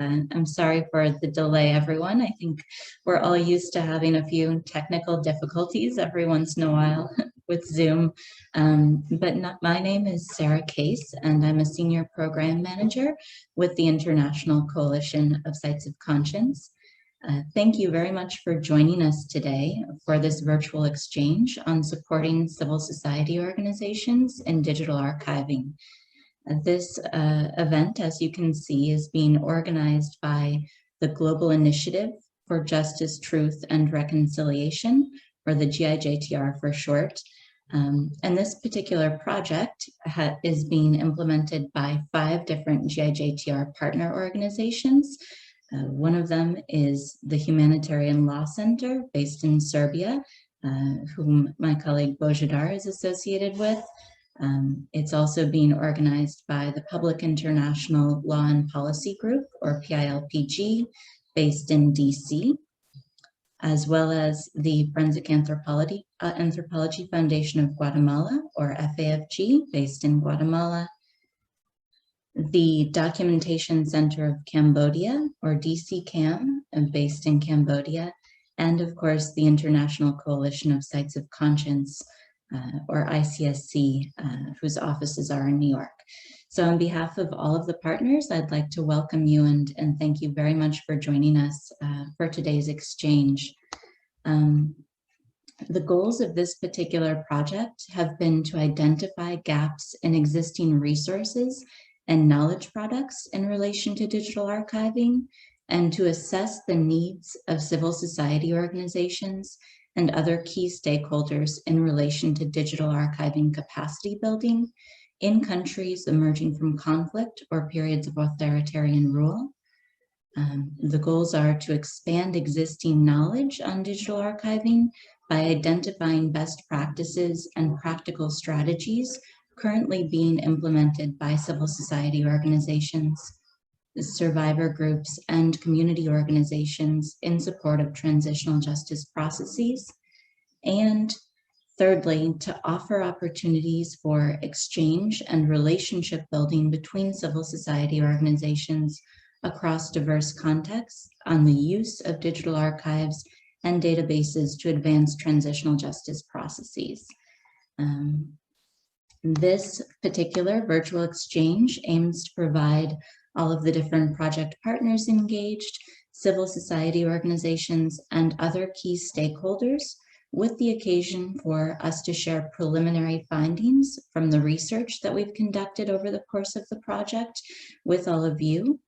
I'm sorry for the delay, everyone. I think we're all used to having a few technical difficulties every once in a while with Zoom. My name is Sarah Case, and I'm a Senior Program Manager with the International Coalition of Sites of Conscience. Thank you very much for joining us today for this virtual exchange on supporting civil society organizations in digital archiving. This event, as you can see, is being organized by the Global Initiative for Justice, Truth, and Reconciliation, or the GIJTR for short. And this particular project is being implemented by 5 different GIJTR partner organizations. One of them is the Humanitarian Law Center based in Serbia, whom my colleague Božidar is associated with. It's also being organized by the Public International Law and Policy Group, or PILPG, based in DC, as well as the Forensic Anthropology Foundation of Guatemala, or FAFG, based in Guatemala, the Documentation Center of Cambodia, or DCCAM, based in Cambodia, and of course the International Coalition of Sites of Conscience, or ICSC, whose offices are in New York. So on behalf of all of the partners, I'd like to welcome you and thank you very much for joining us for today's exchange. The goals of this particular project have been to identify gaps in existing resources and knowledge products in relation to digital archiving, and to assess the needs of civil society organizations and other key stakeholders in relation to digital archiving capacity building in countries emerging from conflict or periods of authoritarian rule. The goals are to expand existing knowledge on digital archiving by identifying best practices and practical strategies currently being implemented by civil society organizations, survivor groups, and community organizations in support of transitional justice processes. And thirdly, to offer opportunities for exchange and relationship building between civil society organizations across diverse contexts on the use of digital archives and databases to advance transitional justice processes. This particular virtual exchange aims to provide all of the different project partners engaged, civil society organizations, and other key stakeholders with the occasion for us to share preliminary findings from the research that we've conducted over the course of the project with all of you,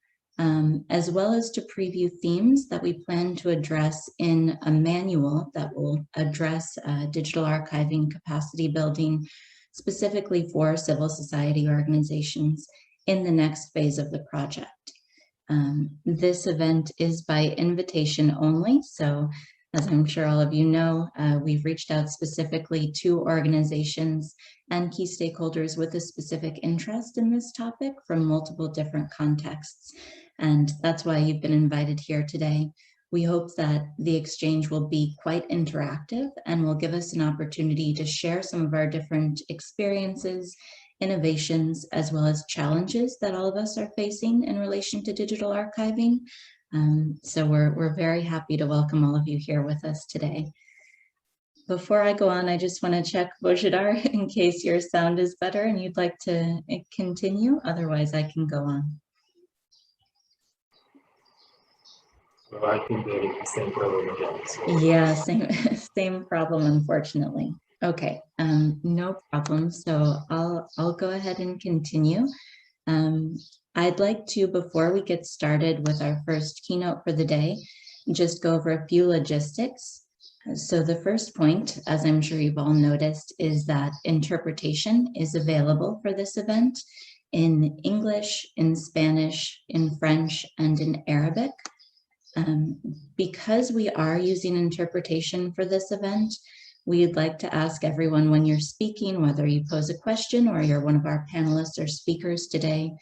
as well as to preview themes that we plan to address in a manual that will address digital archiving capacity building specifically for civil society organizations in the next phase of the project. This event is by invitation only, so as I'm sure all of you know, we've reached out specifically to organizations and key stakeholders with a specific interest in this topic from multiple different contexts, and that's why you've been invited here today. We hope that the exchange will be quite interactive and will give us an opportunity to share some of our different experiences, innovations, as well as challenges that all of us are facing in relation to digital archiving. So we're very happy to welcome all of you here with us today. Before I go on, I just want to check Božidar in case your sound is better and you'd like to continue. Otherwise, I can go on. So I think there is the same problem again. So. Yeah, same problem, unfortunately. Okay, no problem. So I'll go ahead and continue. I'd like to, before we get started with our first keynote for the day, just go over a few logistics. So the first point, as I'm sure you've all noticed, is that interpretation is available for this event in English, in Spanish, in French, and in Arabic. Because we are using interpretation for this event, we'd like to ask everyone when you're speaking, whether you pose a question or you're one of our panelists or speakers today,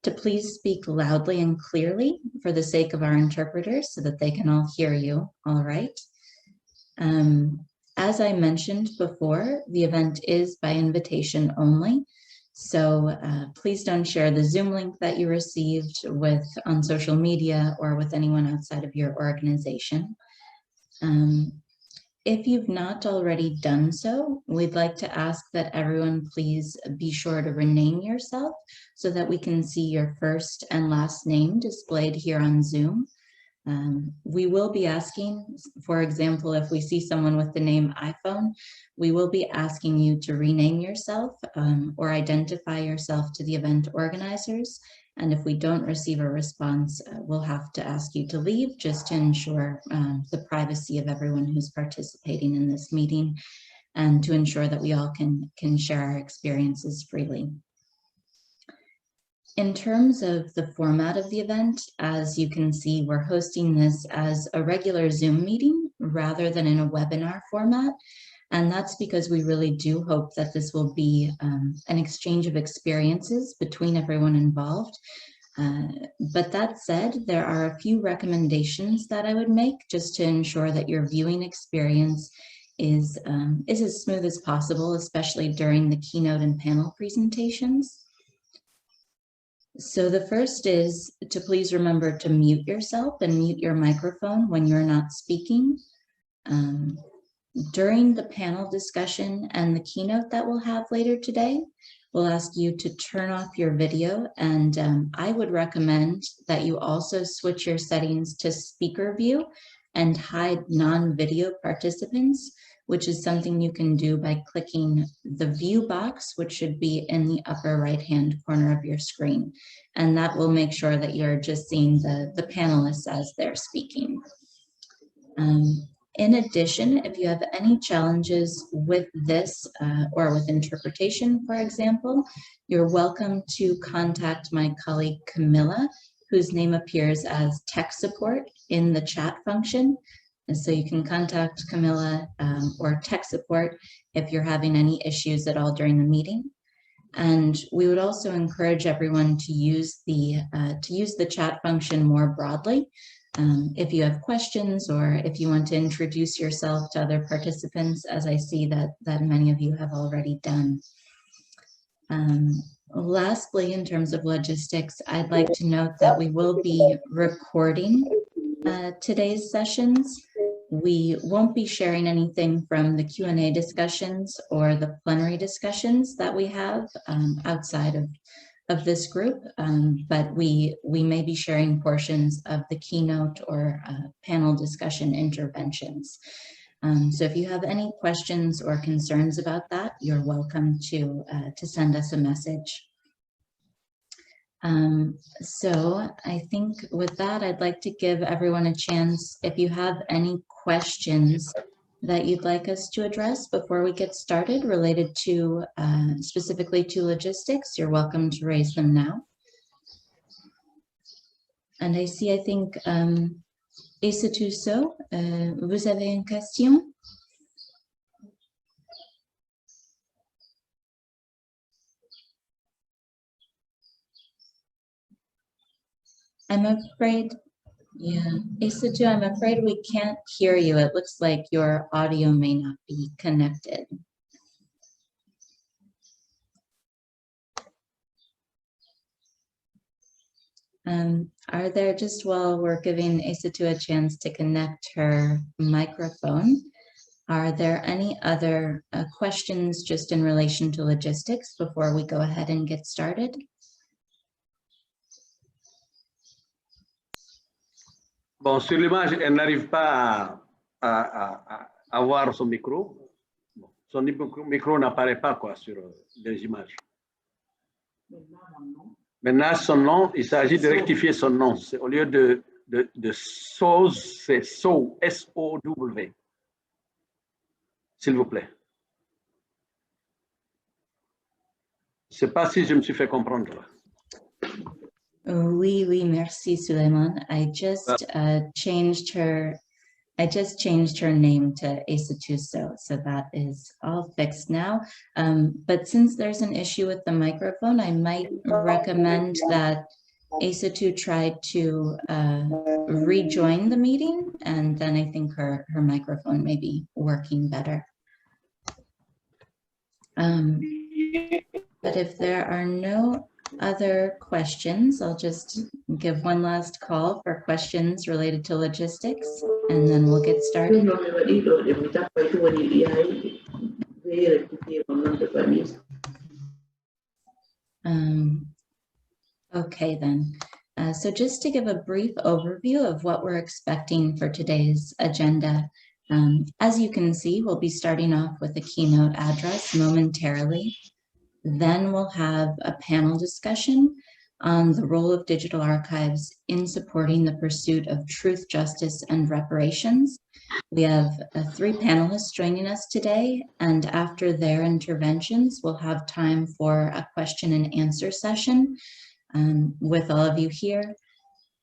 to please speak loudly and clearly for the sake of our interpreters so that they can all hear you, all right? As I mentioned before, the event is by invitation only. So please don't share the Zoom link that you received on social media or with anyone outside of your organization. If you've not already done so, we'd like to ask that everyone please be sure to rename yourself so that we can see your first and last name displayed here on Zoom. We will be asking, for example, if we see someone with the name iPhone, we will be asking you to rename yourself or identify yourself to the event organizers. And if we don't receive a response, we'll have to ask you to leave just to ensure the privacy of everyone who's participating in this meeting and to ensure that we all can share our experiences freely. In terms of the format of the event, as you can see, we're hosting this as a regular Zoom meeting rather than in a webinar format. And that's because we really do hope that this will be an exchange of experiences between everyone involved. But that said, there are a few recommendations that I would make just to ensure that your viewing experience is as smooth as possible, especially during the keynote and panel presentations. So the first is to please remember to mute yourself and mute your microphone when you're not speaking. During the panel discussion and the keynote that we'll have later today, we'll ask you to turn off your video, and I would recommend that you also switch your settings to speaker view and hide non-video participants, which is something you can do by clicking the view box, which should be in the upper right-hand corner of your screen. And that will make sure that you're just seeing the panelists as they're speaking. In addition, if you have any challenges with this or with interpretation, for example, you're welcome to contact my colleague Camilla, whose name appears as tech support in the chat function. And so you can contact Camilla or tech support if you're having any issues at all during the meeting. And we would also encourage everyone to use the chat function more broadly. If you have questions or if you want to introduce yourself to other participants, as I see that many of you have already done. Lastly, in terms of logistics, I'd like to note that we will be recording today's sessions. We won't be sharing anything from the Q&A discussions or the plenary discussions that we have outside of this group, but we may be sharing portions of the keynote or panel discussion interventions. So if you have any questions or concerns about that, you're welcome to send us a message. So I think with that, I'd like to give everyone a chance. If you have any questions that you'd like us to address before we get started related to specifically to logistics, you're welcome to raise them now. And I see, I think, Issa, vous avez une question? I'm afraid, yeah, Issa, I'm afraid we can't hear you. It looks like your audio may not be connected. Are there, just while we're giving Issa a chance to connect her microphone, are there any other questions just in relation to logistics before we go ahead and get started? Bon, sur l'image, elle n'arrive pas à avoir son micro. Bon, son micro n'apparaît pas quoi, sur les images. Maintenant, son nom, il s'agit de rectifier son nom. Au lieu de SOW, c'est SOW, S-O-W. S'il vous plaît. Je ne sais pas si je me suis fait comprendre. Oui, merci, Suleiman. I just changed her name to Issa, so that is all fixed now. But since there's an issue with the microphone, I might recommend that Issa tried to rejoin the meeting, and then I think her microphone may be working better. But if there are no other questions, I'll just give one last call for questions related to logistics, and then we'll get started. Okay then. So just to give a brief overview of what we're expecting for today's agenda. As you can see, we'll be starting off with a keynote address momentarily. Then we'll have a panel discussion on the role of digital archives in supporting the pursuit of truth, justice, and reparations. We have 3 panelists joining us today, and after their interventions, we'll have time for a question and answer session with all of you here.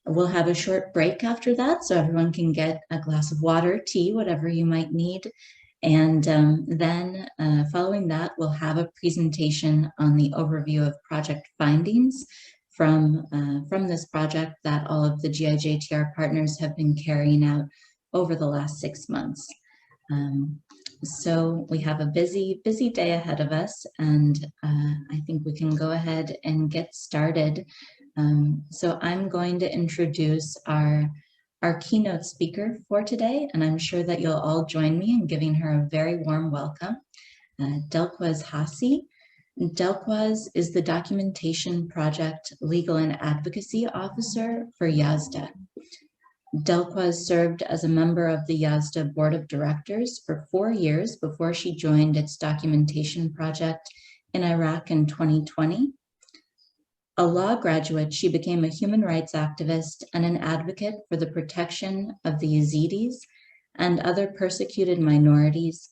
We'll have a short break after that, so everyone can get a glass of water, tea, whatever you might need. And then following that, we'll have a presentation on the overview of project findings from this project that all of the GIJTR partners have been carrying out over the last 6 months. So we have a busy day ahead of us, and I think we can go ahead and get started. So I'm going to introduce our keynote speaker for today, and I'm sure that you'll all join me in giving her a very warm welcome, Delkhwaz HACIY. Delkhwaz is the Documentation Project Legal and Advocacy Officer for Yazda. Delkhwaz served as a member of the Yazda Board of Directors for 4 years before she joined its documentation project in Iraq in 2020. A law graduate, she became a human rights activist and an advocate for the protection of the Yazidis and other persecuted minorities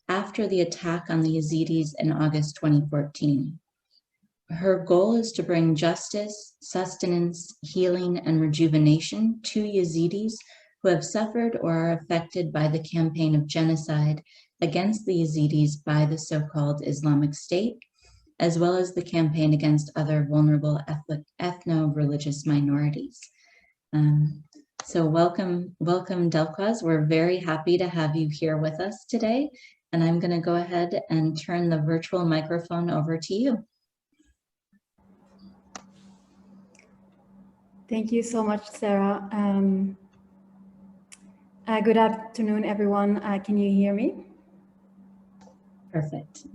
after the attack on the Yazidis in August 2014. Her goal is to bring justice, sustenance, healing, and rejuvenation to Yazidis who have suffered or are affected by the campaign of genocide against the Yazidis by the so-called Islamic State, as well as the campaign against other vulnerable ethno-religious minorities. So welcome Delkhwaz. We're very happy to have you here with us today. And I'm gonna go ahead and turn the virtual microphone over to you. Thank you so much, Sarah. Good afternoon, everyone. Can you hear me? Perfect.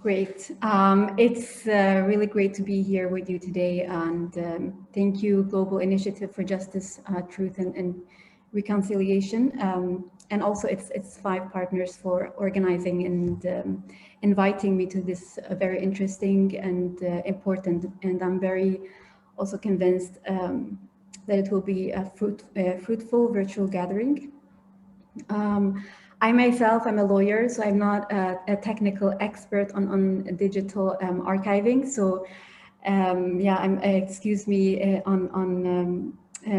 Great. It's really great to be here with you today, and thank you, Global Initiative for Justice, Truth, and Reconciliation, and also its 5 partners for organizing and inviting me to this very interesting and important, and I'm very also convinced that it will be a fruitful virtual gathering. I myself am a lawyer, so I'm not a technical expert on digital archiving. So yeah, excuse me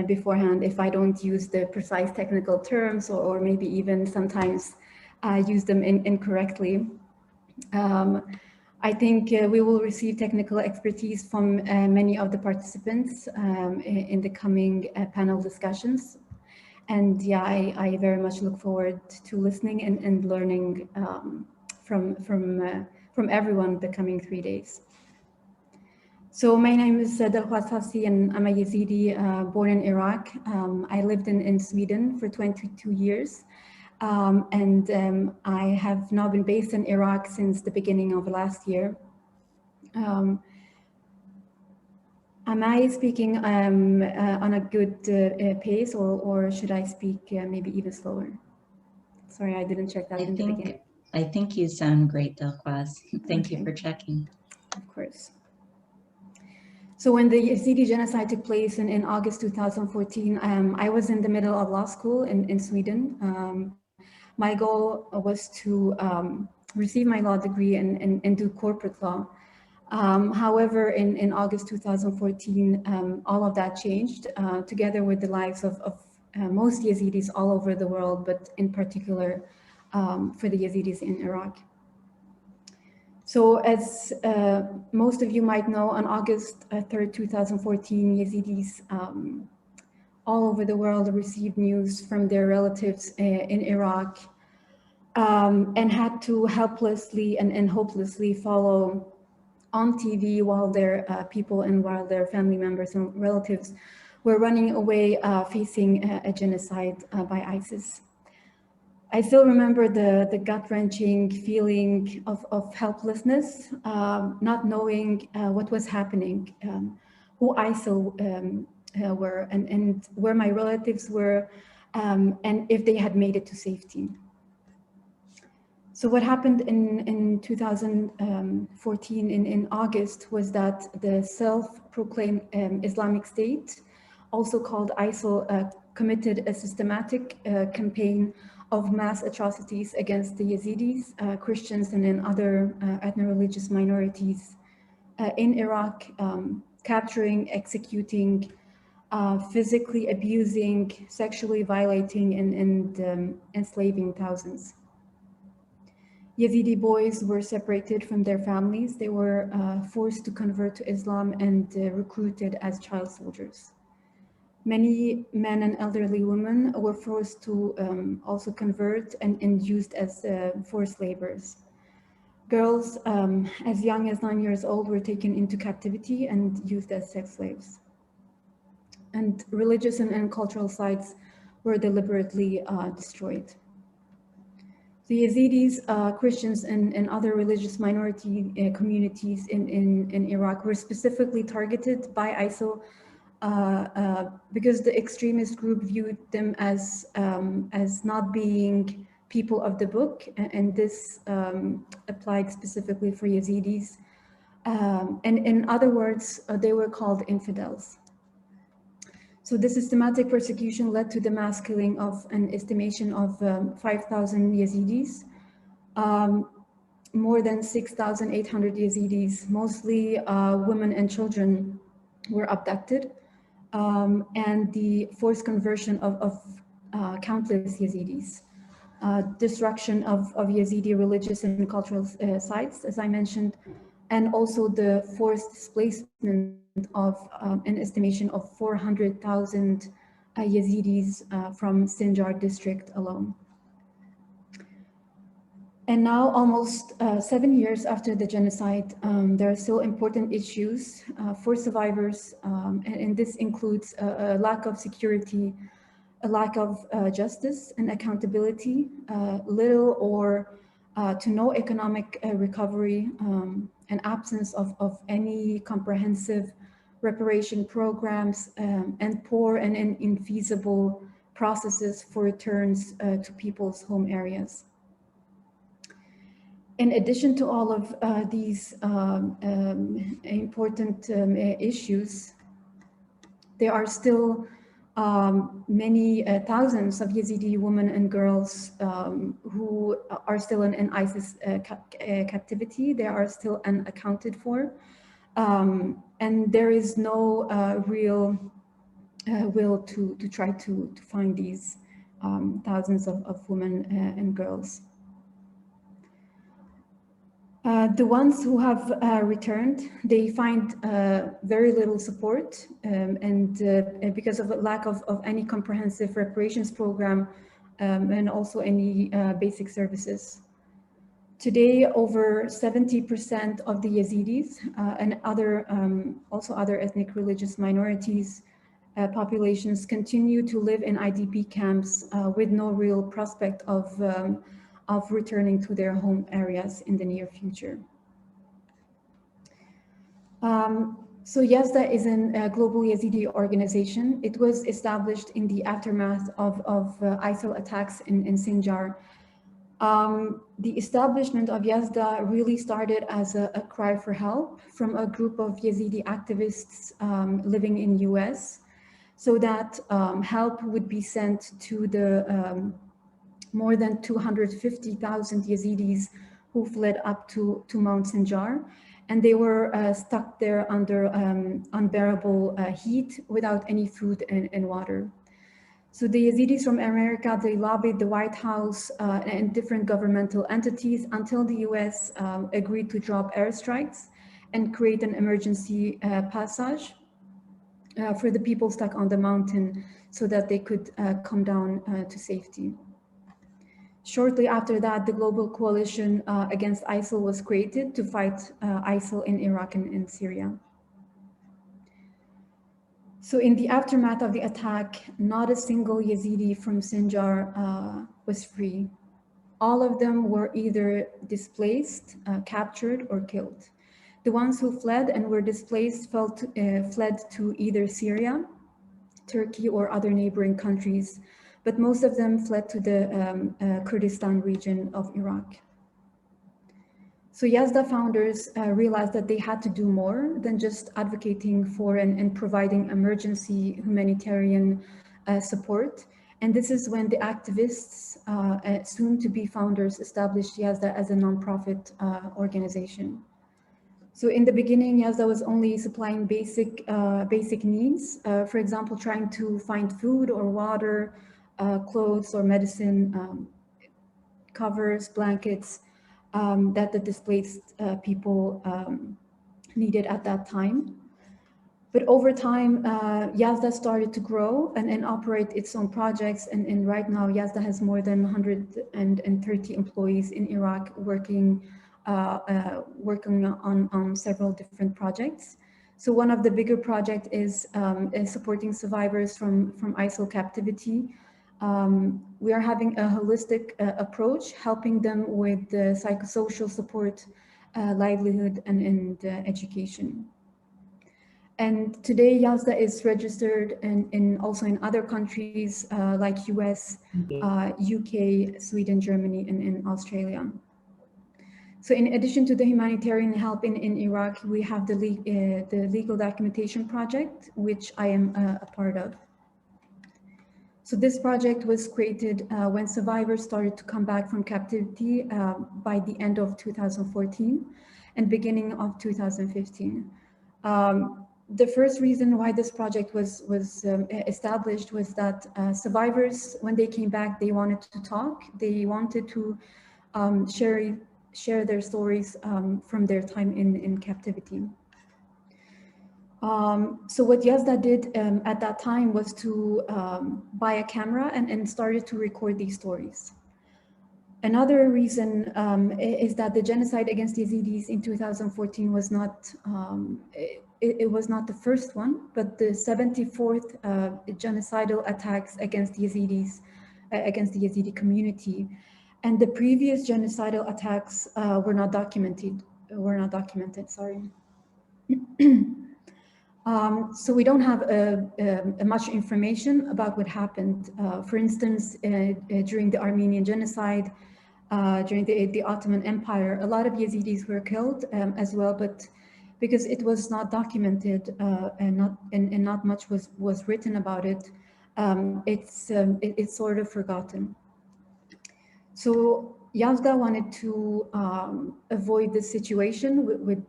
beforehand if I don't use the precise technical terms or maybe even sometimes use them incorrectly. I think we will receive technical expertise from many of the participants in the coming panel discussions. And yeah, I very much look forward to listening and learning from everyone the coming 3 days. So my name is Delkhwaz HACIY, and I'm a Yazidi born in Iraq. I lived in Sweden for 22 years. And I have now been based in Iraq since the beginning of last year. Am I speaking on a good pace, or should I speak maybe even slower? Sorry, I didn't check that in the beginning. I think you sound great, Delkhwaz. Thank you for checking. Of course. So when the Yazidi genocide took place in August 2014, I was in the middle of law school in Sweden. My goal was to receive my law degree and do corporate law. However, in August 2014, all of that changed, together with the lives of most Yazidis all over the world, but in particular for the Yazidis in Iraq. So as most of you might know, on August 3rd, 2014, Yazidis all over the world received news from their relatives in Iraq and had to helplessly and hopelessly follow on TV while their people and while their family members and relatives were running away facing a genocide by ISIS. I still remember the gut-wrenching feeling of helplessness, not knowing what was happening, who ISIL were, and where my relatives were, and if they had made it to safety. So what happened in 2014 in August was that the self-proclaimed Islamic State, also called ISIL, committed a systematic campaign of mass atrocities against the Yazidis, Christians, and then other ethno-religious minorities in Iraq, capturing, executing, physically abusing, sexually violating, and enslaving thousands. Yazidi boys were separated from their families. They were forced to convert to Islam and recruited as child soldiers. Many men and elderly women were forced to also convert and used as forced laborers. Girls as young as 9 years old were taken into captivity and used as sex slaves. And religious and cultural sites were deliberately destroyed. The Yazidis, Christians, and other religious minority communities in Iraq were specifically targeted by ISIL because the extremist group viewed them as not being people of the book, and this applied specifically for Yazidis. And in other words, they were called infidels. So the systematic persecution led to the mass killing of an estimation of 5,000 Yazidis, more than 6,800 Yazidis, mostly women and children, were abducted, and the forced conversion of countless Yazidis, destruction of Yazidi religious and cultural sites, as I mentioned, and also the forced displacement of an estimation of 400,000 Yazidis from Sinjar district alone. And now, almost 7 years after the genocide, there are still important issues for survivors, and this includes a lack of security, a lack of justice and accountability, little or to no economic recovery, an absence of any comprehensive reparation programs, and poor and infeasible processes for returns to people's home areas. In addition to all of these important issues, there are still many thousands of Yazidi women and girls who are still in ISIS captivity. They are still unaccounted for. And there is no real will to try to find these thousands of women and girls. The ones who have returned, they find very little support, and because of a lack of any comprehensive reparations program, and also any basic services. Today, over 70% of the Yazidis and other also other ethnic religious minorities populations continue to live in IDP camps with no real prospect of returning to their home areas in the near future. So Yazda is a global Yazidi organization. It was established in the aftermath of ISIL attacks in Sinjar. The establishment of Yazda really started as a cry for help from a group of Yazidi activists living in US, so that help would be sent to the more than 250,000 Yazidis who fled up to Mount Sinjar, and they were stuck there under unbearable heat without any food and water. So the Yazidis from America, they lobbied the White House and different governmental entities until the US agreed to drop airstrikes and create an emergency passage for the people stuck on the mountain so that they could come down to safety. Shortly after that, the global coalition against ISIL was created to fight ISIL in Iraq and in Syria. So in the aftermath of the attack, not a single Yazidi from Sinjar was free. All of them were either displaced, captured, or killed. The ones who fled and were displaced fled to either Syria, Turkey, or other neighboring countries, but most of them fled to the Kurdistan region of Iraq. So Yazda founders realized that they had to do more than just advocating for and providing emergency humanitarian support. And this is when the activists, soon-to-be founders, established Yazda as a nonprofit organization. So in the beginning, Yazda was only supplying basic needs. For example, trying to find food or water, clothes or medicine, covers, blankets, that the displaced people needed at that time. But over time, Yazda started to grow and operate its own projects. And right now, Yazda has more than 130 employees in Iraq working on several different projects. So one of the bigger projects is supporting survivors from ISIL captivity. We are having a holistic approach, helping them with the psychosocial support, livelihood, and education. And today, Yazda is registered also in other countries like US, UK, Sweden, Germany, and Australia. So in addition to the humanitarian help in Iraq, we have the legal documentation project, which I am a part of. So this project was created when survivors started to come back from captivity by the end of 2014 and beginning of 2015. The first reason why this project was established was that survivors, when they came back, they wanted to talk. They wanted to share their stories from their time in captivity. So what Yazda did at that time was to buy a camera and started to record these stories. Another reason is that the genocide against Yazidis in 2014 was not, it was not the first one, but the 74th genocidal attacks against Yazidis, against the Yazidi community. And the previous genocidal attacks were not documented, sorry. So we don't have much information about what happened. For instance, during the Armenian genocide, during the Ottoman Empire, a lot of Yazidis were killed as well, but because it was not documented and not much was written about it, it's sort of forgotten. So Yazda wanted to avoid this situation with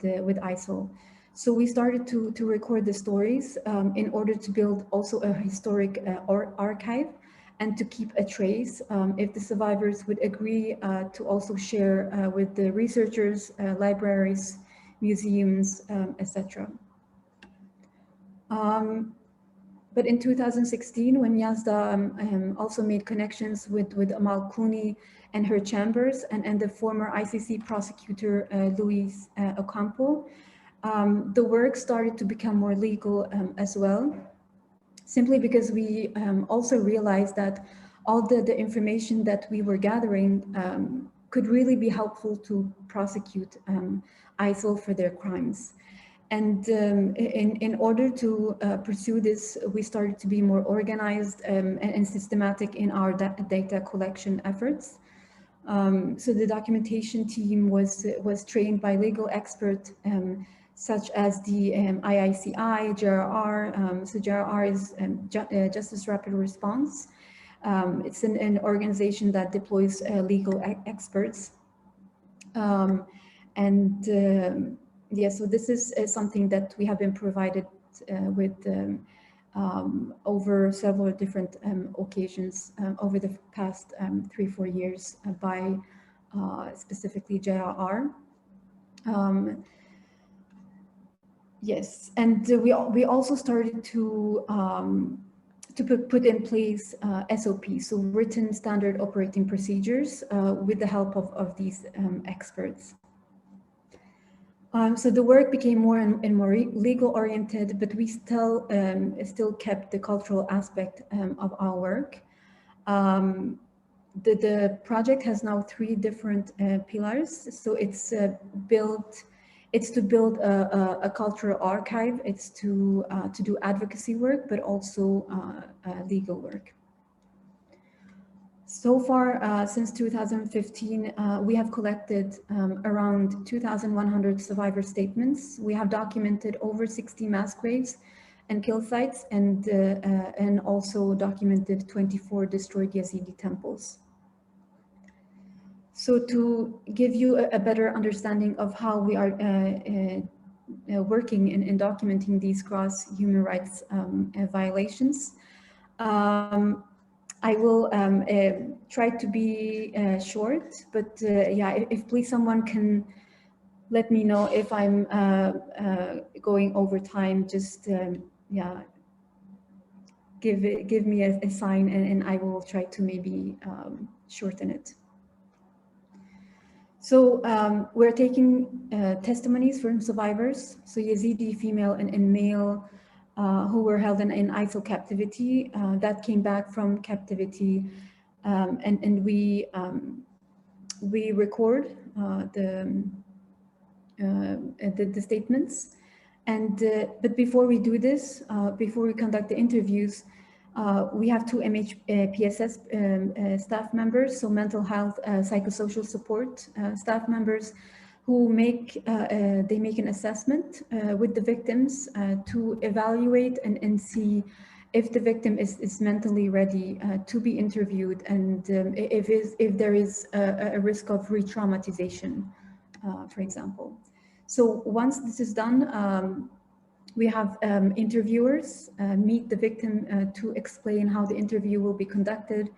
ISIL. So we started to record the stories in order to build also a historic archive and to keep a trace if the survivors would agree to also share with the researchers, libraries, museums, etc. But in 2016, when Yazda also made connections with Amal Clooney and her chambers and the former ICC prosecutor, Luis Ocampo, the work started to become more legal as well, simply because we also realized that all the information that we were gathering could really be helpful to prosecute ISIL for their crimes. And in order to pursue this, we started to be more organized and systematic in our data collection efforts. So the documentation team was trained by legal experts such as the IICI, JRR. So JRR is Justice Rapid Response. It's an organization that deploys legal experts. Yeah, so this is something that we have been provided with over several different occasions over the past 3-4 years by specifically JRR. Yes, and we also started to to put in place SOPs, so written standard operating procedures, with the help of these experts. So the work became more and more legal oriented, but we still kept the cultural aspect of our work. The project has now 3 different pillars. So it's to build a cultural archive. It's to do advocacy work, but also legal work. So far, since 2015, we have collected around 2,100 survivor statements. We have documented over 60 mass graves and kill sites, and also documented 24 destroyed Yazidi temples. So to give you a better understanding of how we are working in documenting these gross human rights violations, I will try to be short, but yeah, if please someone can let me know if I'm going over time, just yeah, give me a sign, and I will try to maybe shorten it. So we're taking testimonies from survivors, so Yazidi female and male, who were held in ISIL captivity, that came back from captivity, and we record the statements. And but before we do this, before we conduct the interviews, we have 2 MHPSS staff members, so mental health, psychosocial support staff members, who make an assessment with the victims to evaluate and see if the victim is mentally ready to be interviewed, and if there is a risk of re-traumatization, for example. So once this is done, we have interviewers meet the victim to explain how the interview will be conducted,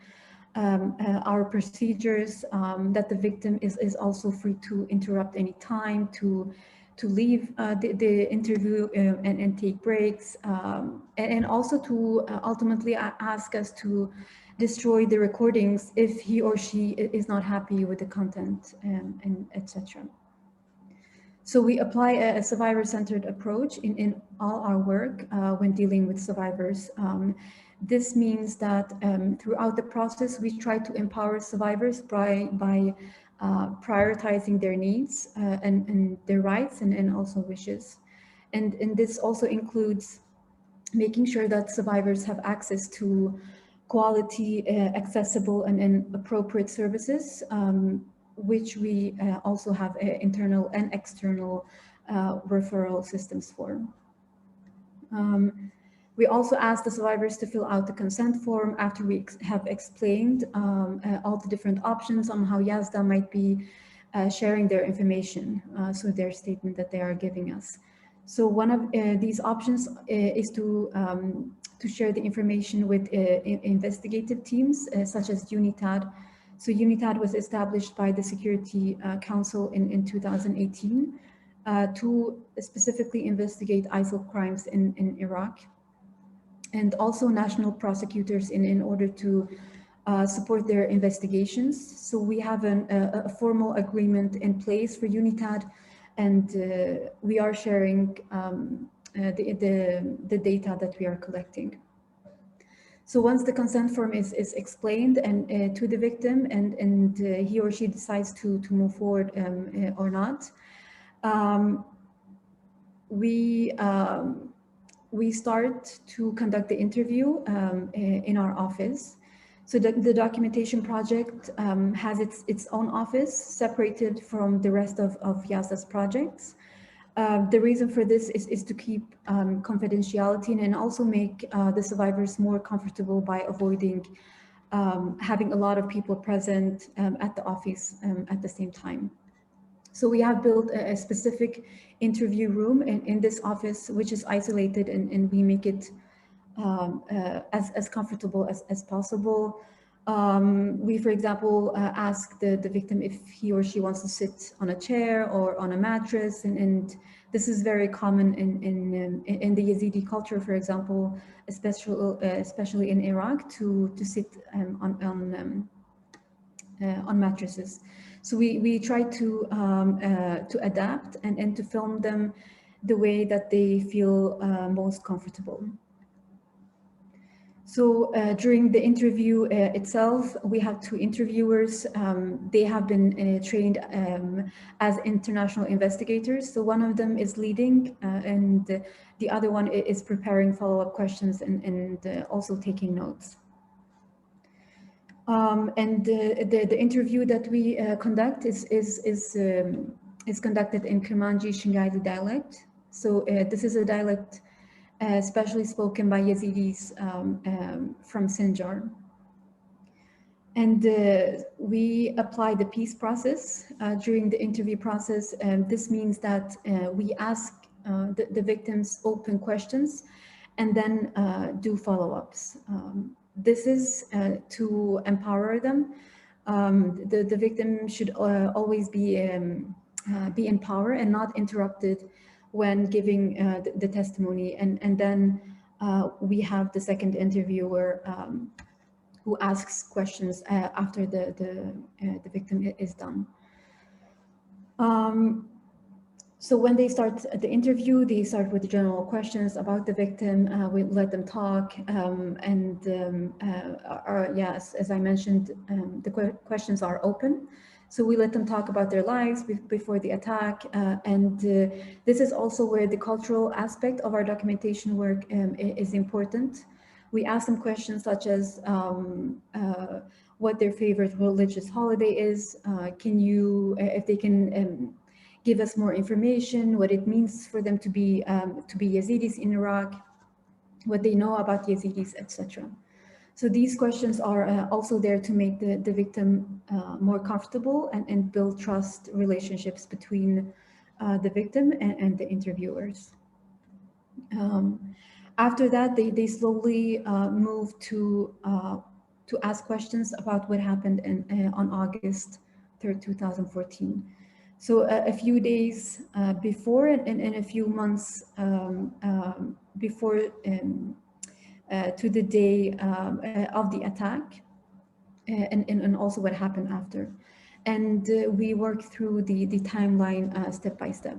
our procedures, that the victim is also free to interrupt any time, to leave the interview and take breaks, and also to ultimately ask us to destroy the recordings if he or she is not happy with the content, and etc. So we apply a survivor-centered approach in all our work when dealing with survivors. This means that throughout the process, we try to empower survivors by prioritizing their needs and their rights and also wishes. And this also includes making sure that survivors have access to quality, accessible and appropriate services, which we also have internal and external referral systems for. We also ask the survivors to fill out the consent form after we have explained all the different options on how Yazda might be sharing their information, so their statement that they are giving us. So one of these options is to share the information with investigative teams such as Unitad. So Unitad was established by the Security Council in 2018 to specifically investigate ISIL crimes in Iraq, and also national prosecutors in order to support their investigations. So we have a formal agreement in place for Unitad, and we are sharing the data that we are collecting. So once the consent form is explained and to the victim, and he or she decides to move forward or not, we start to conduct the interview in our office. So the documentation project has its own office separated from the rest of Yazda's projects. The reason for this is to keep confidentiality and also make the survivors more comfortable by avoiding having a lot of people present at the office at the same time. So we have built a specific interview room in this office, which is isolated, and we make it as comfortable as possible. We, for example, ask the victim if he or she wants to sit on a chair or on a mattress, and This is very common in the Yazidi culture, for example, especially in Iraq, to sit on mattresses. So we try to adapt and to film them the way that they feel most comfortable. So during the interview itself, we have two interviewers. They have been trained as international investigators. So one of them is leading and the other one is preparing follow-up questions and also taking notes. And the interview that we conduct is conducted in Kermanji Shingaili dialect. So this is a dialect especially spoken by Yazidis from Sinjar. And we apply the peace process during the interview process. This means that we ask the victims open questions and then do follow-ups. This is to empower them. The victim should always be in power and not interrupted when giving the testimony. And then we have the second interviewer who asks questions after the victim is done. So when they start the interview, they start with general questions about the victim. We let them talk, yes, as I mentioned, the questions are open. So we let them talk about their lives before the attack. This is also where the cultural aspect of our documentation work is important. We ask them questions such as what their favorite religious holiday is. If they can give us more information, what it means for them to be Yazidis in Iraq, what they know about Yazidis, etc. So these questions are also there to make the victim more comfortable and build trust relationships between the victim and the interviewers. After that, they slowly move to ask questions about what happened on August 3rd, 2014. So a few days before and a few months before to the day of the attack, and also what happened after. And we work through the timeline step by step.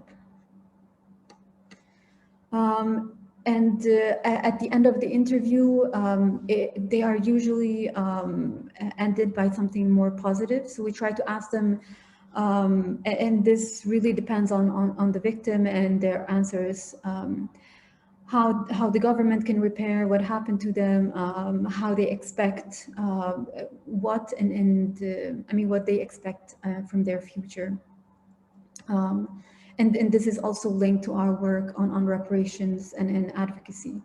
At the end of the interview, they are usually ended by something more positive. So we try to ask them, and this really depends on the victim and their answers, how the government can repair what happened to them, how they expect what they expect from their future. And this is also linked to our work on reparations and advocacy.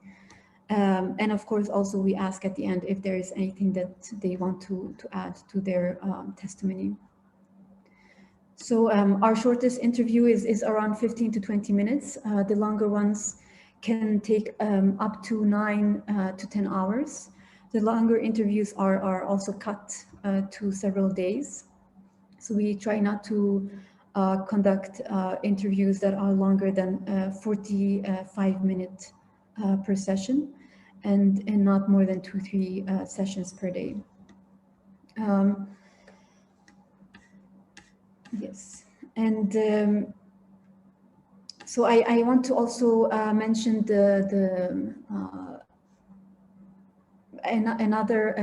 And of course, also we ask at the end if there is anything that they want to add to their testimony. So our shortest interview is around 15 to 20 minutes. The longer ones can take up to 9 to 10 hours. The longer interviews are also cut to several days. So we try not to conduct interviews that are longer than 45 minutes per session and not more than 2-3 sessions per day. Yes, and so I want to also mention another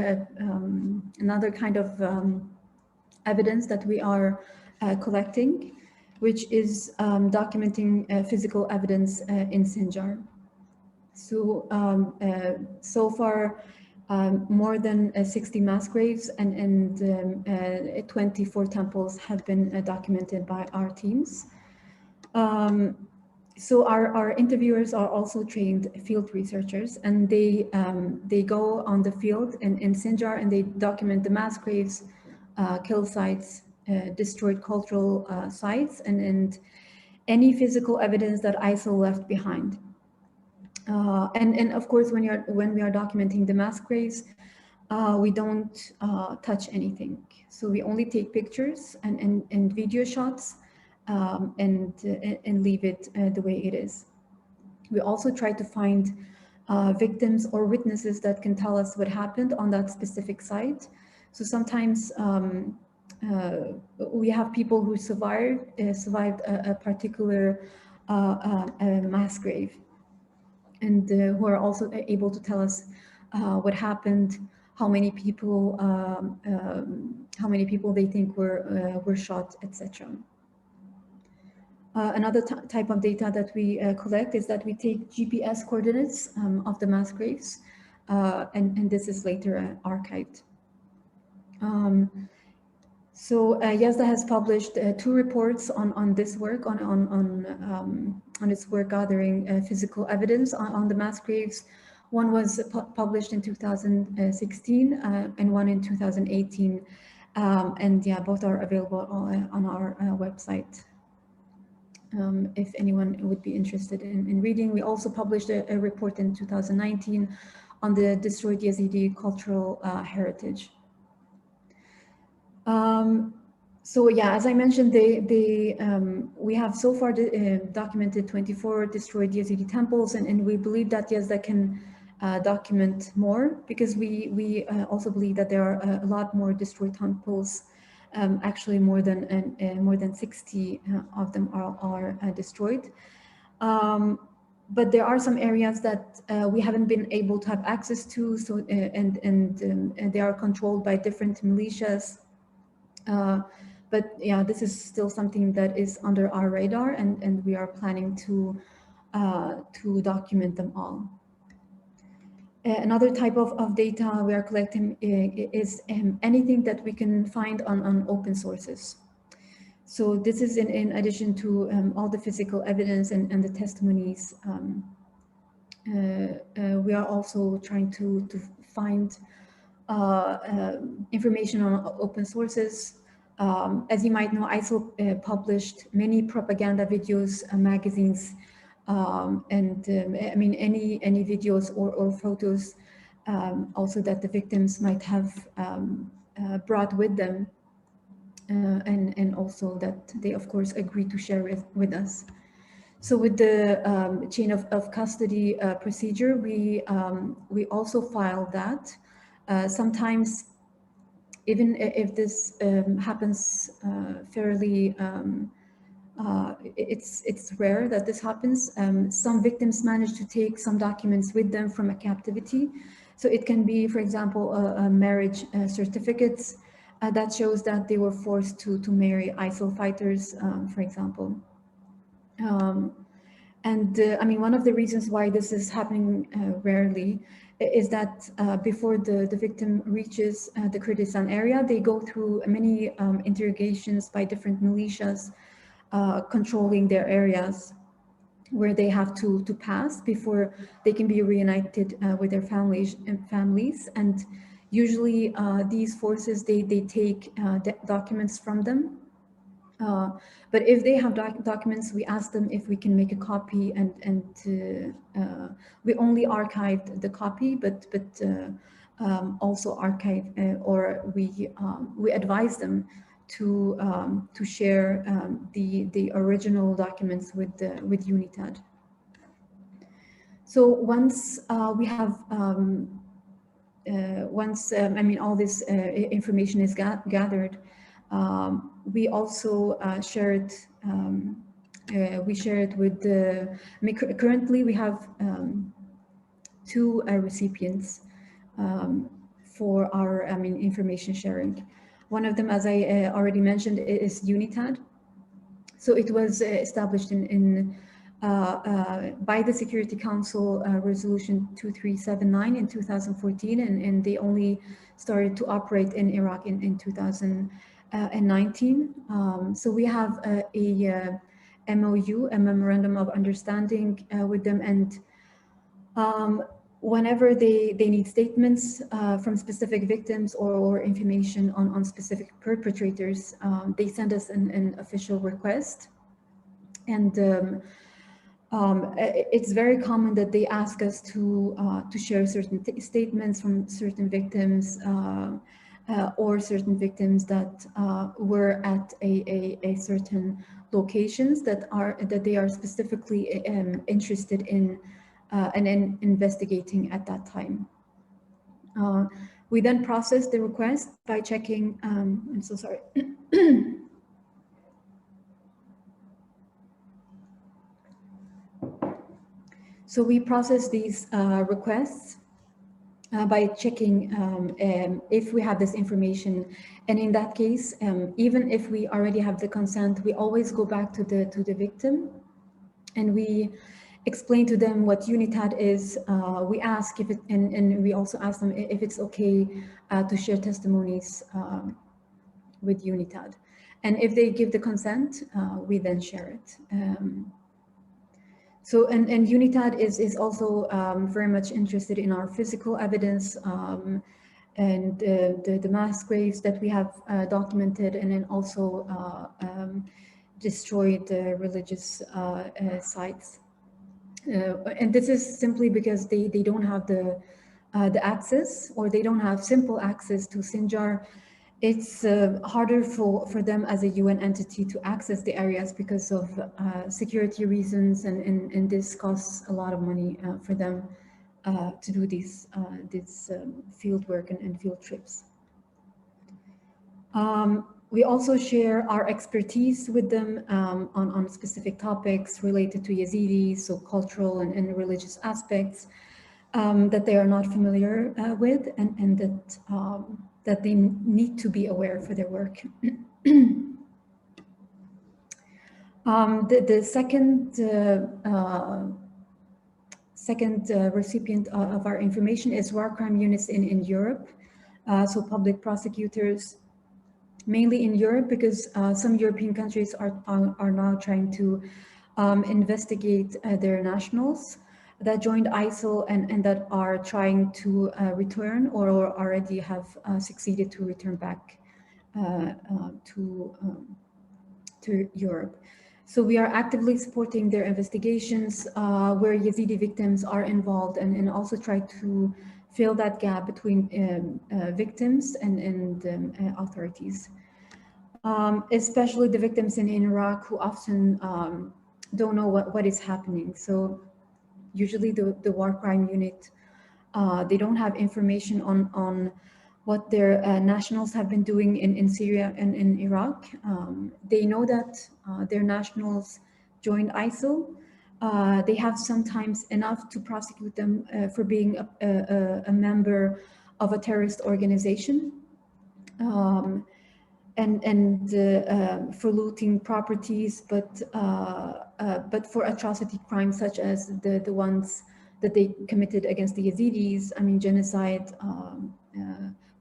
kind of evidence that we are collecting, which is documenting physical evidence in Sinjar. So so far, more than 60 mass graves and 24 temples have been documented by our teams. So our interviewers are also trained field researchers, and they go on the field in Sinjar and they document the mass graves, kill sites, destroyed cultural sites, and any physical evidence that ISIL left behind. And of course, when we are documenting the mass graves, we don't touch anything. So we only take pictures and video shots and leave it the way it is. We also try to find victims or witnesses that can tell us what happened on that specific site. So sometimes we have people who survived a particular mass grave, and who are also able to tell us what happened, how many people they think were shot, etc. Another type of data that we collect is that we take GPS coordinates of the mass graves, and this is later archived. So Yazda has published 2 reports on this work, on its work gathering physical evidence on the mass graves. One was published in 2016 and one in 2018. And yeah, both are available on our website. If anyone would be interested in reading. We also published a report in 2019 on the destroyed Yazidi cultural heritage. So yeah, as I mentioned, we have so far documented 24 destroyed Yazidi temples, and we believe that Yazda can document more, because we also believe that there are a lot more destroyed temples. Actually, more than 60 of them are destroyed. But there are some areas that we haven't been able to have access to, so and they are controlled by different militias. But yeah, this is still something that is under our radar, and we are planning to document them all. Another type of data we are collecting is anything that we can find on open sources. So this is in addition to all the physical evidence and the testimonies. We are also trying to find information on open sources. As you might know, ISIL published many propaganda videos, magazines, and I mean any videos or photos also that the victims might have brought with them, and also that they of course agree to share with us. So with the chain of custody procedure, we also file that. Sometimes, even if this happens fairly, it's rare that this happens. Some victims manage to take some documents with them from a captivity. So it can be, for example, a marriage certificates that shows that they were forced to marry ISIL fighters, for example. I mean, one of the reasons why this is happening rarely is that before the victim reaches the Kurdistan area, they go through many interrogations by different militias controlling their areas, where they have to pass before they can be reunited with their families. And usually these forces, they take documents from them. But if they have documents, we ask them if we can make a copy, and we only archived the copy, but also archive, or we advise them to share the original documents with Unitad. So once we have I mean, all this information is gathered, we also share it. We share it with the. I mean, currently, we have 2 recipients for our information sharing. One of them, as I already mentioned, is Unitad. So it was established by the Security Council Resolution 2379 in 2014, and they only started to operate in Iraq in 2019. So we have a MOU, a Memorandum of Understanding with them, and whenever they need statements from specific victims or information on specific perpetrators, they send us an official request. And it's very common that they ask us to share certain statements from certain victims, or certain victims that were at a certain locations that they are specifically interested in and in investigating at that time. We then process the request by checking, I'm so sorry. So we process these requests by checking if we have this information, and in that case, even if we already have the consent, we always go back to the victim, and we explain to them what Unitad is. We ask if it, and we also ask them if it's okay to share testimonies with Unitad, and if they give the consent, we then share it. So, and Unitad is also very much interested in our physical evidence and the mass graves that we have documented, and then also destroyed religious sites. And this is simply because they don't have the access, or they don't have simple access to Sinjar. It's harder for them as a UN entity to access the areas because of security reasons, and this costs a lot of money for them to do this field work and field trips. We also share our expertise with them on specific topics related to Yazidis, so cultural and religious aspects that they are not familiar with, and that they need to be aware for their work. The second recipient of our information is war crime units in Europe, so public prosecutors, mainly in Europe, because some European countries are now trying to investigate their nationals that joined ISIL and that are trying to return or already have succeeded to return back to Europe. So we are actively supporting their investigations where Yazidi victims are involved, and also try to fill that gap between victims and authorities. Especially the victims in Iraq, who often don't know what is happening. So usually the war crime unit, they don't have information on what their nationals have been doing in Syria and in Iraq. They know that their nationals joined ISIL. They have sometimes enough to prosecute them for being a member of a terrorist organization. And for looting properties, but for atrocity crimes such as the ones that they committed against the Yazidis, I mean genocide,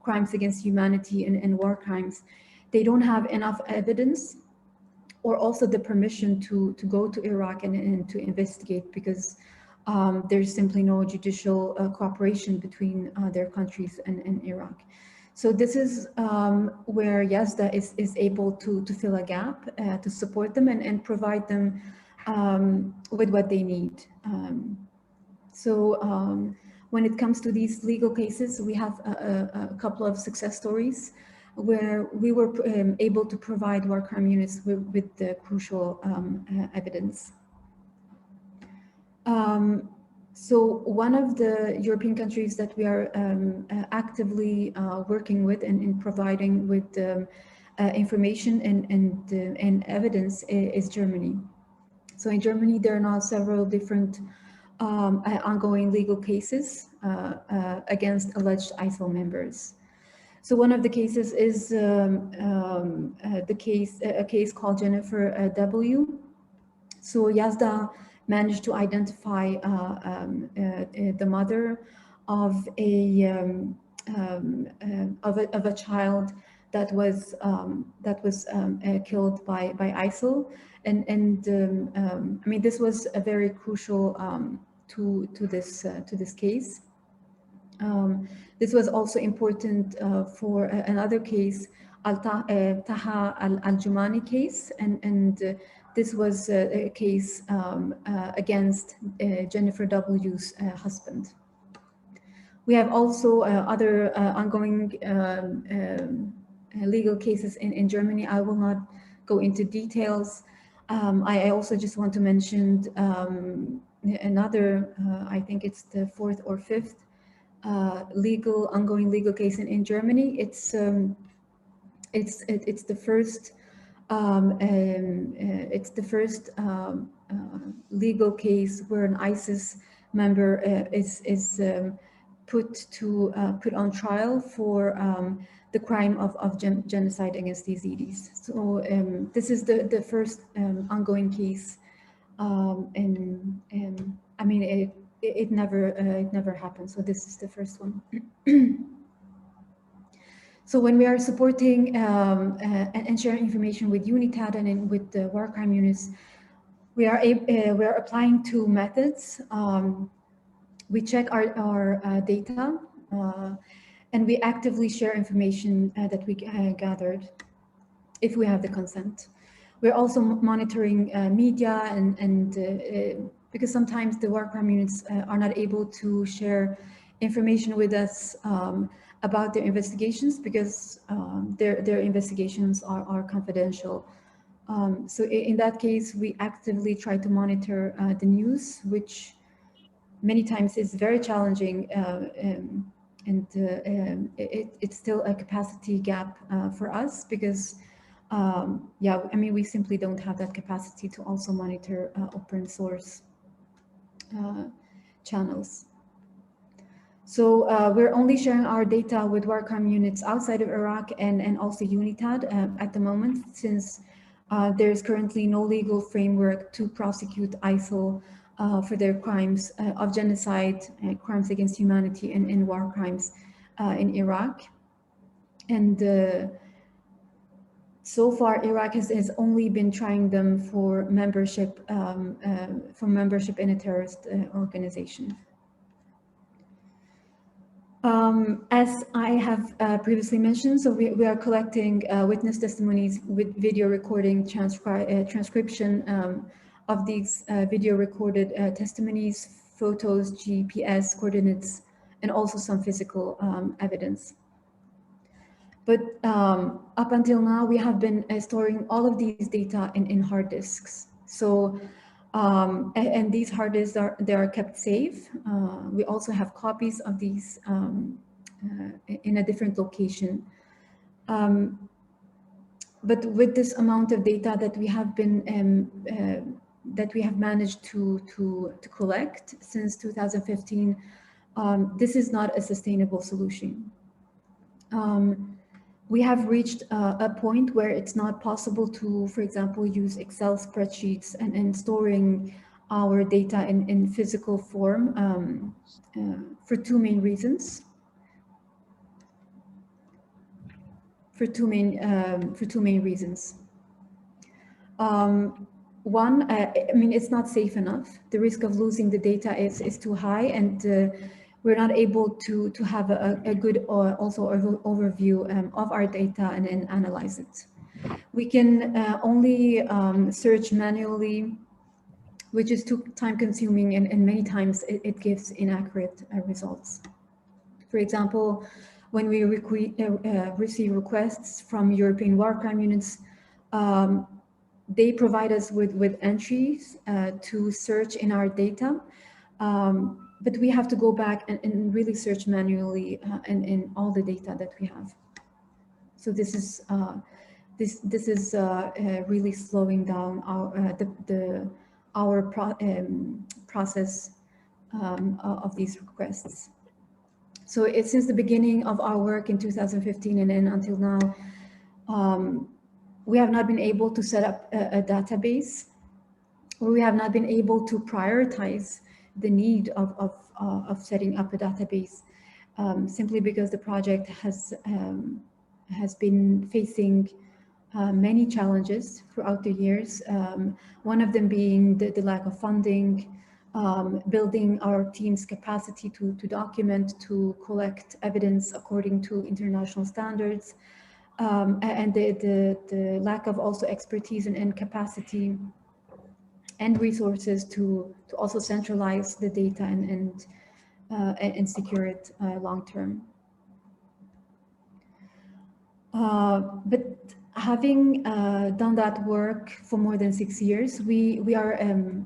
crimes against humanity, and war crimes, they don't have enough evidence or also the permission to go to Iraq and to investigate, because there's simply no judicial cooperation between their countries and Iraq. So this is where Yazda is able to fill a gap, to support them and provide them with what they need. When it comes to these legal cases, we have a couple of success stories where we were able to provide war crime units with the crucial evidence. So one of the European countries that we are actively working with and in providing with information and evidence is Germany. So in Germany, there are now several different ongoing legal cases against alleged ISIL members. So one of the cases is a case called Jennifer W. So Yazda managed to identify the mother of a child that was killed by ISIL, and I mean this was a very crucial to this case. This was also important for another case, Taha al-Jumani case, and this was a case against Jennifer W.'s husband. We have also other ongoing legal cases in Germany. I will not go into details. I also just want to mention another, I think it's the fourth or fifth ongoing legal case in Germany. It's the first legal case where an ISIS member is put on trial for the crime of genocide against the Yazidis. So this is the first ongoing case, and I mean it never happened. So this is the first one. So when we are supporting and sharing information with Unitad and with the war crime units, we are applying two methods. We check our data and we actively share information that we gathered if we have the consent. We're also monitoring media and because sometimes the war crime units are not able to share information with us about their investigations because their investigations are confidential. So in that case, we actively try to monitor the news, which many times is very challenging, and it's still a capacity gap for us because, yeah, I mean, we simply don't have that capacity to also monitor open source channels. So we're only sharing our data with war crime units outside of Iraq and also Unitad at the moment, since there is currently no legal framework to prosecute ISIL for their crimes of genocide, crimes against humanity, and war crimes in Iraq. And so far, Iraq has only been trying them for membership in a terrorist organization. As I have previously mentioned, so we are collecting witness testimonies with video recording, transcription of these video recorded testimonies, photos, GPS coordinates, and also some physical evidence. But up until now, we have been storing all of these data in hard disks. So, and these hard disks are kept safe. We also have copies of these in a different location. But with this amount of data that we have been that we have managed to collect since 2015, this is not a sustainable solution. We have reached a point where it's not possible to, for example, use Excel spreadsheets and storing our data in physical form for two main reasons. For two main reasons. One, I mean, it's not safe enough. The risk of losing the data is too high, and we're not able to have a good also overview of our data and analyze it. We can only search manually, which is too time consuming, and many times it gives inaccurate results. For example, when we receive requests from European war crime units, they provide us with entries to search in our data. But we have to go back and really search manually in all the data that we have. So this is really slowing down our process of these requests. So since the beginning of our work in 2015 and then until now, we have not been able to set up a database, or we have not been able to prioritize the need of setting up a database, simply because the project has been facing many challenges throughout the years. One of them being the lack of funding, building our team's capacity to document, to collect evidence according to international standards, and the lack of also expertise and capacity and resources to also centralize the data and and secure it long term. But having done that work for more than 6 years, we are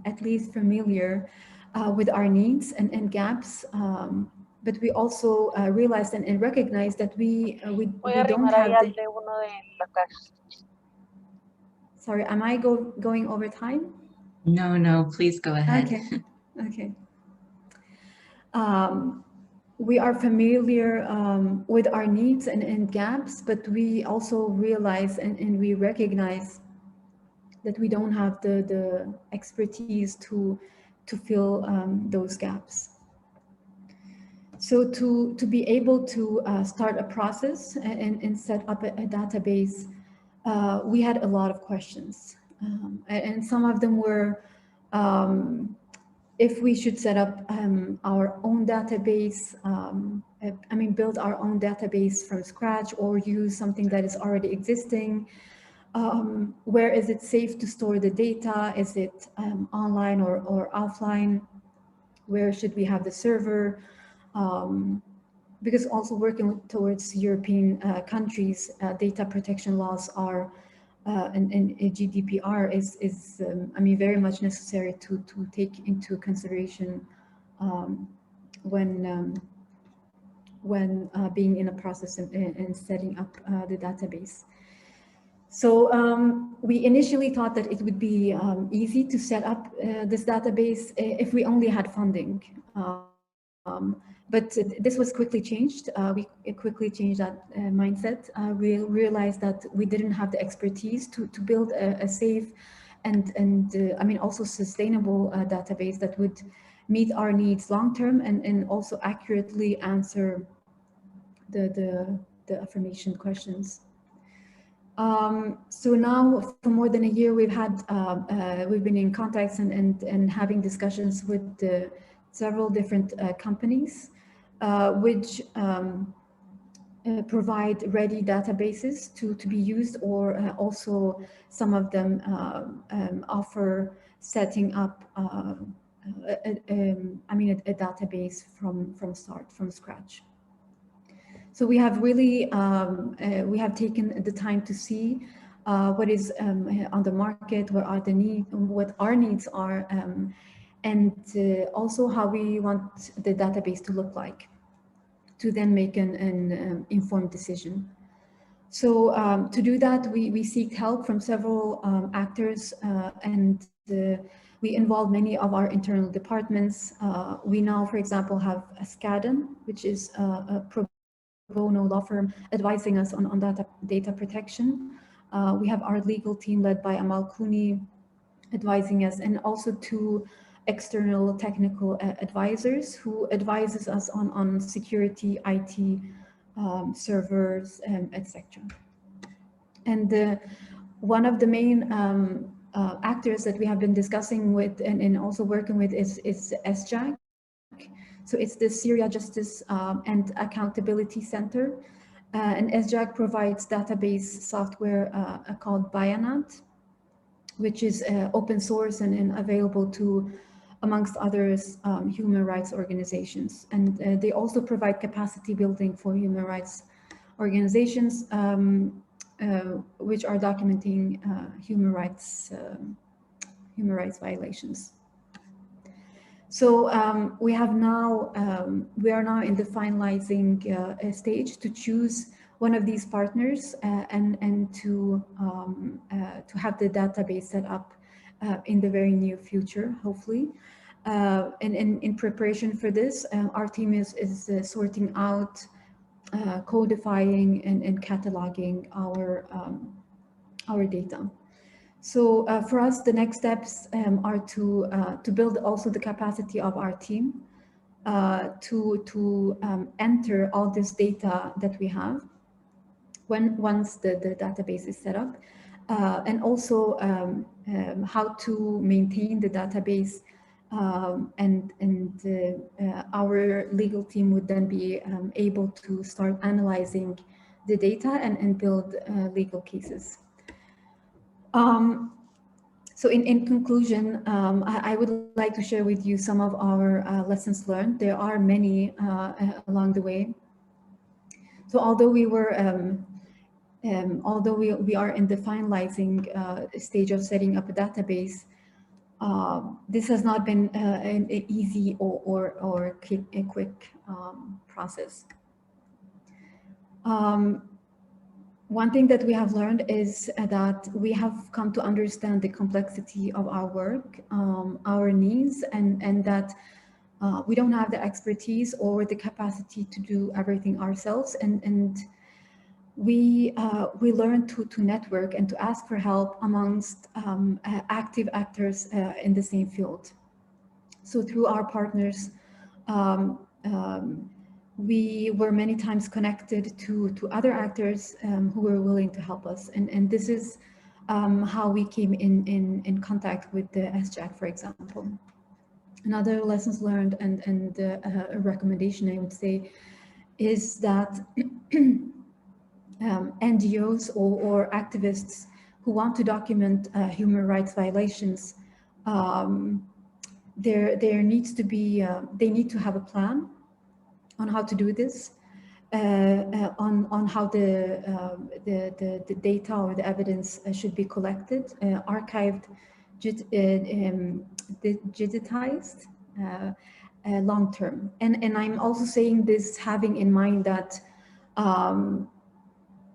at least familiar with our needs and gaps, but we also realized and recognized that we don't have the... Sorry, am I going over time? No, please go ahead. Okay. We are familiar with our needs and gaps, but we also realize and we recognize that we don't have the expertise to fill those gaps. So to be able to start a process and set up a database, we had a lot of questions. And some of them were, if we should set up our own database, build our own database from scratch or use something that is already existing. Where is it safe to store the data? Is it online or offline? Where should we have the server? Because also working towards European countries, data protection laws are and GDPR is very much necessary to take into consideration when being in a process and setting up the database. So we initially thought that it would be easy to set up this database if we only had funding. But this was quickly changed. We quickly changed that mindset. We realized that we didn't have the expertise to build a safe and also sustainable database that would meet our needs long term and also accurately answer the affirmation questions. So now for more than a year, we've been in contacts and having discussions with several different companies, which provide ready databases to be used, or also some of them offer setting up a database from scratch. So we have really we have taken the time to see what is on the market, what are the needs, what our needs are, and also how we want the database to look like, to then make an informed decision. So to do that, we seek help from several actors, and we involve many of our internal departments. We now, for example, have a SCADN, which is a pro bono law firm advising us on data protection. We have our legal team led by Amal Kouni advising us, and also 2 external technical advisors who advises us on security, IT, servers, etc. And one of the main actors that we have been discussing with and also working with is SJAC. So it's the Syria Justice and Accountability Center. And SJAC provides database software called Bayanat, which is open source and available to, amongst others, human rights organizations. And they also provide capacity building for human rights organizations, which are documenting human rights violations. So we are now in the finalizing stage to choose one of these partners and to have the database set up in the very near future, hopefully. And in preparation for this, our team is sorting out, codifying and cataloging our data. So for us, the next steps are to build also the capacity of our team to enter all this data that we have once the database is set up, and also how to maintain the database, and our legal team would then be able to start analyzing the data and build legal cases. So in conclusion, I would like to share with you some of our lessons learned. There are many along the way. So although we were, although we are in the finalizing stage of setting up a database, this has not been an easy or a quick process. One thing that we have learned is that we have come to understand the complexity of our work, our needs, and that we don't have the expertise or the capacity to do everything ourselves. And we learned to network and to ask for help amongst active actors in the same field. So through our partners, we were many times connected to other actors who were willing to help us. And this is how we came in contact with the SJAC, for example. Another lessons learned and a recommendation I would say is that NGOs or activists who want to document human rights violations, there needs to be, they need to have a plan on how to do this, on how the data or the evidence should be collected, archived, digitized, long term. And I'm also saying this having in mind that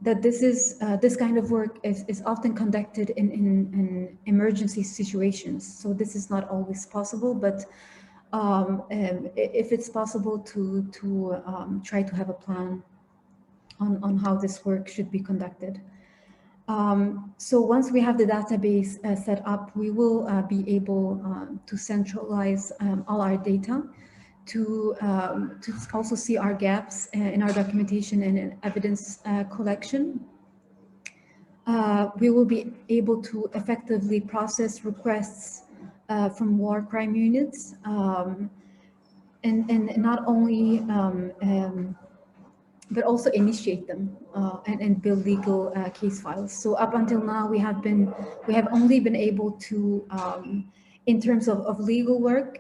that this kind of work is often conducted in emergency situations. So this is not always possible, but if it's possible to try to have a plan on how this work should be conducted. So once we have the database set up, we will be able to centralize all our data, to also see our gaps in our documentation and in evidence collection. We will be able to effectively process requests from war crime units, and not only, but also initiate them and build legal case files. So up until now, we have only been able to, in terms of legal work,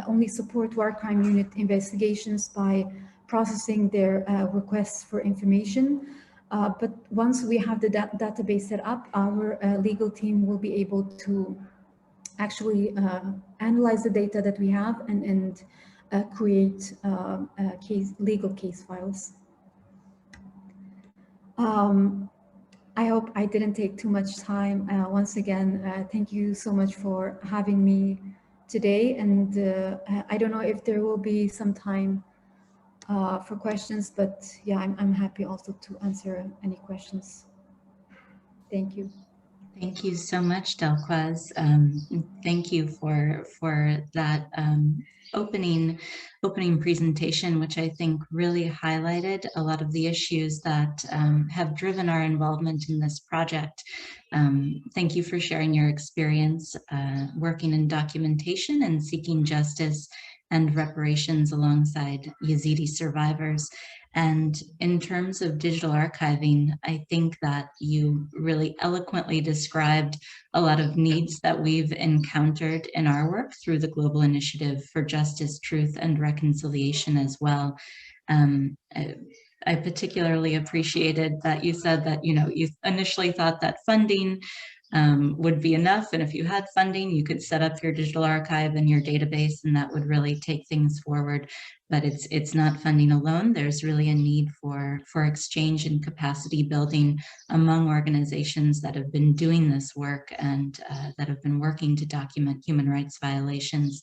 only support war crime unit investigations by processing their requests for information. But once we have the database set up, our legal team will be able to actually analyze the data that we have and create legal case files. I hope I didn't take too much time. Once again, thank you so much for having me today. And I don't know if there will be some time for questions, but yeah, I'm happy also to answer any questions. Thank you. Thank you so much, Delkhwaz. Thank you for that opening presentation, which I think really highlighted a lot of the issues that have driven our involvement in this project. Thank you for sharing your experience working in documentation and seeking justice and reparations alongside Yazidi survivors. And in terms of digital archiving, I think that you really eloquently described a lot of needs that we've encountered in our work through the Global Initiative for Justice, Truth, and Reconciliation as well. I particularly appreciated that you said that, you know, you initially thought that funding would be enough, and if you had funding, you could set up your digital archive and your database, and that would really take things forward. But it's not funding alone. There's really a need for exchange and capacity building among organizations that have been doing this work and that have been working to document human rights violations.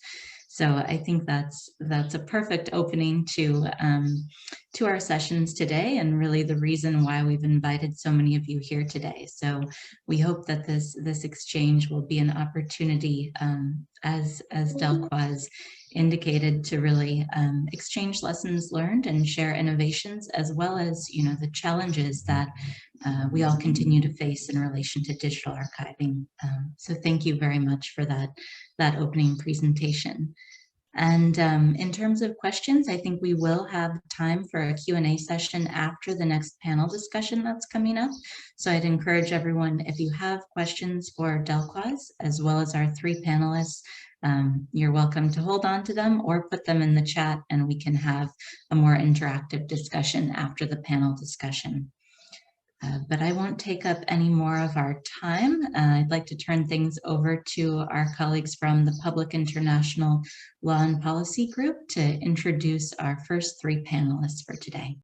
So I think that's a perfect opening to our sessions today, and really the reason why we've invited so many of you here today. So we hope that this exchange will be an opportunity, as Delkhwaz indicated, to really exchange lessons learned and share innovations, as well as, you know, the challenges that we all continue to face in relation to digital archiving. So thank you very much for that opening presentation. And in terms of questions, I think we will have time for a Q&A session after the next panel discussion that's coming up. So I'd encourage everyone, if you have questions for Delkhwaz, as well as our 3 panelists, you're welcome to hold on to them or put them in the chat, and we can have a more interactive discussion after the panel discussion. But I won't take up any more of our time. I'd like to turn things over to our colleagues from the Public International Law and Policy Group to introduce our first 3 panelists for today.